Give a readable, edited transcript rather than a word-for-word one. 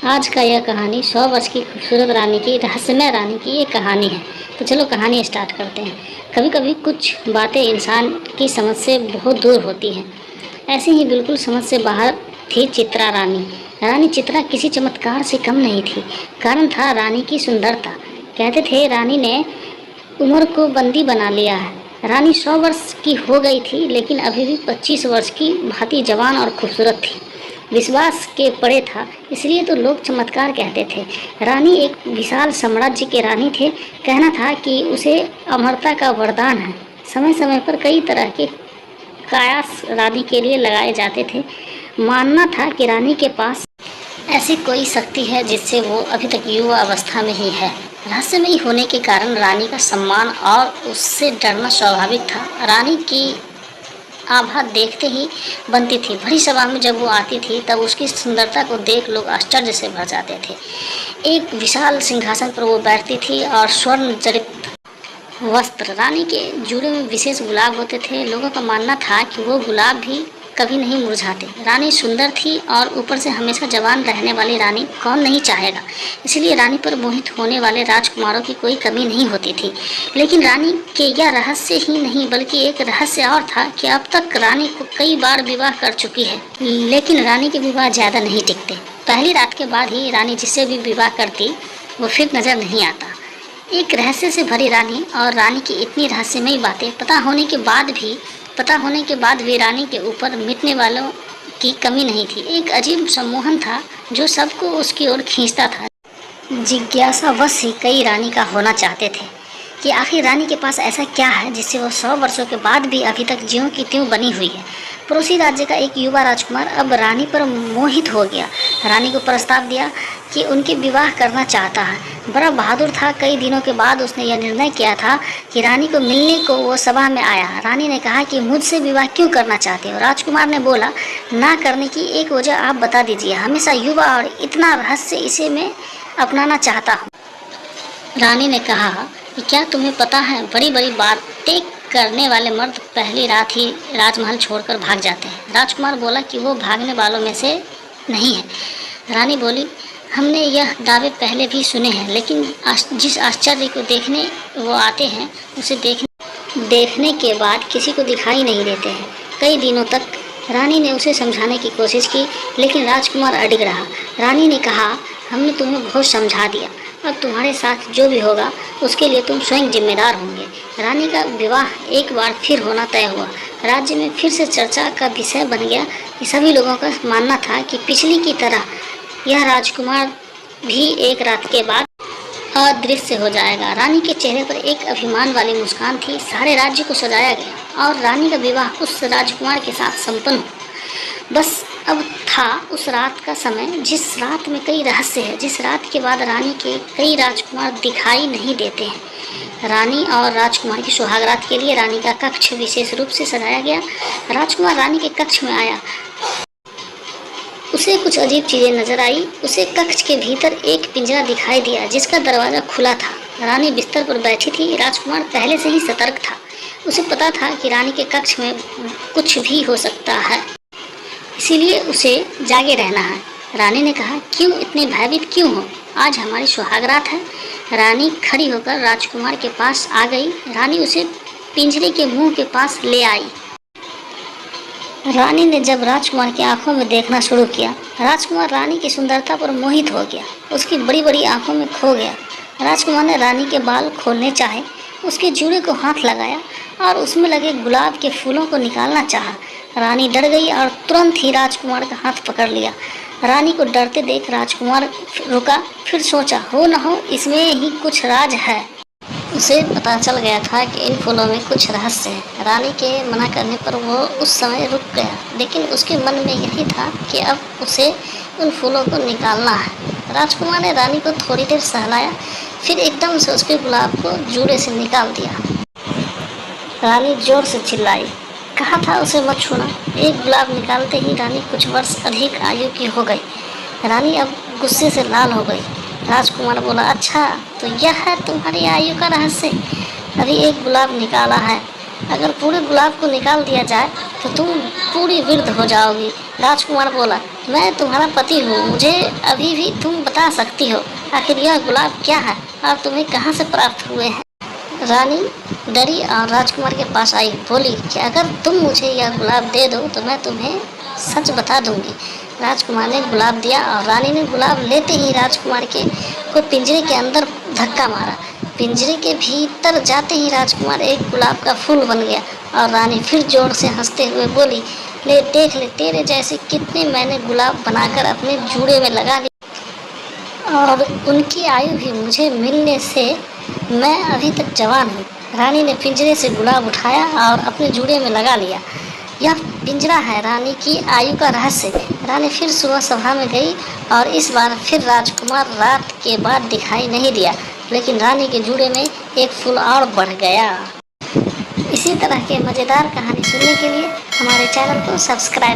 आज का यह कहानी 100 वर्ष की खूबसूरत रानी की रहस्यमय रानी की एक कहानी है। तो चलो कहानी स्टार्ट करते हैं। कभी कभी कुछ बातें इंसान की समझ से बहुत दूर होती हैं। ऐसे ही बिल्कुल समझ से बाहर थी चित्रा रानी। रानी चित्रा किसी चमत्कार से कम नहीं थी। कारण था रानी की सुंदरता। कहते थे रानी ने उम्र को बंदी बना लिया है। रानी 100 वर्ष की हो गई थी, लेकिन अभी भी 25 वर्ष की भांति जवान और खूबसूरत थी। विश्वास के परे था, इसलिए तो लोग चमत्कार कहते थे। रानी एक विशाल साम्राज्य के रानी थे। कहना था कि उसे अमरता का वरदान है। समय समय पर कई तरह के कायास रानी के लिए लगाए जाते थे। मानना था कि रानी के पास ऐसी कोई शक्ति है जिससे वो अभी तक युवा अवस्था में ही है। रहस्यमयी होने के कारण रानी का सम्मान और उससे डरना स्वाभाविक था। रानी की आभा देखते ही बनती थी। बड़ी सभा में जब वो आती थी तब उसकी सुंदरता को देख लोग आश्चर्य से भर जाते थे। एक विशाल सिंहासन पर वो बैठती थी और स्वर्ण जड़ित वस्त्र, रानी के जूड़े में विशेष गुलाब होते थे। लोगों का मानना था कि वो गुलाब भी कभी नहीं मुरझाते। रानी सुंदर थी और ऊपर से हमेशा जवान रहने वाली रानी कौन नहीं चाहेगा। इसलिए रानी पर मोहित होने वाले राजकुमारों की कोई कमी नहीं होती थी। लेकिन रानी के यह रहस्य ही नहीं बल्कि एक रहस्य और था कि अब तक रानी को कई बार विवाह कर चुकी है, लेकिन रानी के विवाह ज़्यादा नहीं टिकते। पहली रात के बाद ही रानी जिससे भी विवाह करती वो फिर नज़र नहीं आता। एक रहस्य से भरी रानी और रानी की इतनी रहस्यमयी बातें पता होने के बाद भी रानी के ऊपर मिटने वालों की कमी नहीं थी। एक अजीब सम्मोहन था जो सबको उसकी ओर खींचता था। जिज्ञासावश ही कई रानी का होना चाहते थे कि आखिर रानी के पास ऐसा क्या है जिससे वो 100 वर्षों के बाद भी अभी तक ज्यों की त्यों बनी हुई है। पड़ोसी राज्य का एक युवा राजकुमार अब रानी पर मोहित हो गया। रानी को प्रस्ताव दिया कि उनके विवाह करना चाहता है। बड़ा बहादुर था। कई दिनों के बाद उसने यह निर्णय किया था कि रानी को मिलने को वो सभा में आया। रानी ने कहा कि मुझसे विवाह क्यों करना चाहते हो। राजकुमार ने बोला, ना करने की एक वजह आप बता दीजिए। हमेशा युवा और इतना रहस्य, इसे मैं अपनाना चाहता हूँ। रानी ने कहा कि क्या तुम्हें पता है, बड़ी बड़ी बातें करने वाले मर्द पहली रात ही राजमहल छोड़कर भाग जाते हैं। राजकुमार बोला कि वो भागने वालों में से नहीं है। रानी बोली, हमने यह दावे पहले भी सुने हैं, लेकिन जिस आश्चर्य को देखने वो आते हैं उसे देखने के बाद किसी को दिखाई नहीं देते हैं। कई दिनों तक रानी ने उसे समझाने की कोशिश की, लेकिन राजकुमार अडिग रहा। रानी ने कहा, हमने तुम्हें बहुत समझा दिया। अब तुम्हारे साथ जो भी होगा उसके लिए तुम स्वयं जिम्मेदार होंगे। रानी का विवाह एक बार फिर होना तय हुआ। राज्य में फिर से चर्चा का विषय बन गया कि सभी लोगों का मानना था कि पिछली की तरह यह राजकुमार भी एक रात के बाद अदृश्य हो जाएगा। रानी के चेहरे पर एक अभिमान वाली मुस्कान थी। सारे राज्य को सजाया गया और रानी का विवाह उस राजकुमार के साथ संपन्न हुआ। बस अब था उस रात का समय, जिस रात में कई रहस्य है, जिस रात के बाद रानी के कई राजकुमार दिखाई नहीं देते हैं। रानी और राजकुमार की सुहागरात के लिए रानी का कक्ष विशेष रूप से सजाया गया। राजकुमार रानी के कक्ष में आया। उसे कुछ अजीब चीजें नजर आई। उसे कक्ष के भीतर एक पिंजरा दिखाई दिया जिसका दरवाजा खुला था। रानी बिस्तर पर बैठी थी। राजकुमार पहले से ही सतर्क था। उसे पता था कि रानी के कक्ष में कुछ भी हो सकता है, इसीलिए उसे जागे रहना है। रानी ने कहा, क्यों इतने भयभीत क्यों हो? आज हमारी सुहागरात है। रानी खड़ी होकर राजकुमार के पास आ गई। रानी उसे पिंजरे के मुंह के पास ले आई। रानी ने जब राजकुमार की आंखों में देखना शुरू किया, राजकुमार रानी की सुंदरता पर मोहित हो गया। उसकी बड़ी बड़ी आंखों में खो गया। राजकुमार ने रानी के बाल खोलने चाहे, उसके जूड़े को हाथ लगाया और उसमें लगे गुलाब के फूलों को निकालना चाहा। रानी डर गई और तुरंत ही राजकुमार का हाथ पकड़ लिया। रानी को डरते देख राजकुमार रुका, फिर सोचा, हो न हो इसमें ही कुछ राज है। उसे पता चल गया था कि इन फूलों में कुछ रहस्य है। रानी के मना करने पर वो उस समय रुक गया, लेकिन उसके मन में यही था कि अब उसे उन फूलों को निकालना है। राजकुमार ने रानी को थोड़ी देर सहलाया, फिर एकदम से उसके गुलाब को जूड़े से निकाल दिया। रानी जोर से चिल्लाई, कहा था उसे मत छूना। एक गुलाब निकालते ही रानी कुछ वर्ष अधिक आयु की हो गई। रानी अब गुस्से से लाल हो गई। राजकुमार बोला, अच्छा तो यह है तुम्हारी आयु का रहस्य? अभी एक गुलाब निकाला है, अगर पूरे गुलाब को निकाल दिया जाए तो तुम पूरी वृद्ध हो जाओगी। राजकुमार बोला, मैं तुम्हारा पति हूँ, मुझे अभी भी तुम बता सकती हो आखिर यह गुलाब क्या है और तुम्हें कहाँ से प्राप्त हुए हैं। रानी डरी और राजकुमार के पास आई, बोली कि अगर तुम मुझे यह गुलाब दे दो तो मैं तुम्हें सच बता दूंगी। राजकुमार ने गुलाब दिया और रानी ने गुलाब लेते ही राजकुमार को पिंजरे के अंदर धक्का मारा। पिंजरे के भीतर जाते ही राजकुमार एक गुलाब का फूल बन गया और रानी फिर जोर से हंसते हुए बोली, ले देख ले, तेरे जैसे कितने मैंने गुलाब बनाकर अपने जूड़े में लगा लिए और उनकी आयु भी मुझे मिलने से मैं अभी तक जवान हूँ। रानी ने पिंजरे से गुलाब उठाया और अपने जूड़े में लगा लिया। यह पिंजरा है रानी की आयु का रहस्य। रानी फिर सुबह सभा में गई और इस बार फिर राजकुमार रात के बाद दिखाई नहीं दिया, लेकिन रानी के जूड़े में एक फूल और बढ़ गया। इसी तरह के मज़ेदार कहानी सुनने के लिए हमारे चैनल को सब्सक्राइब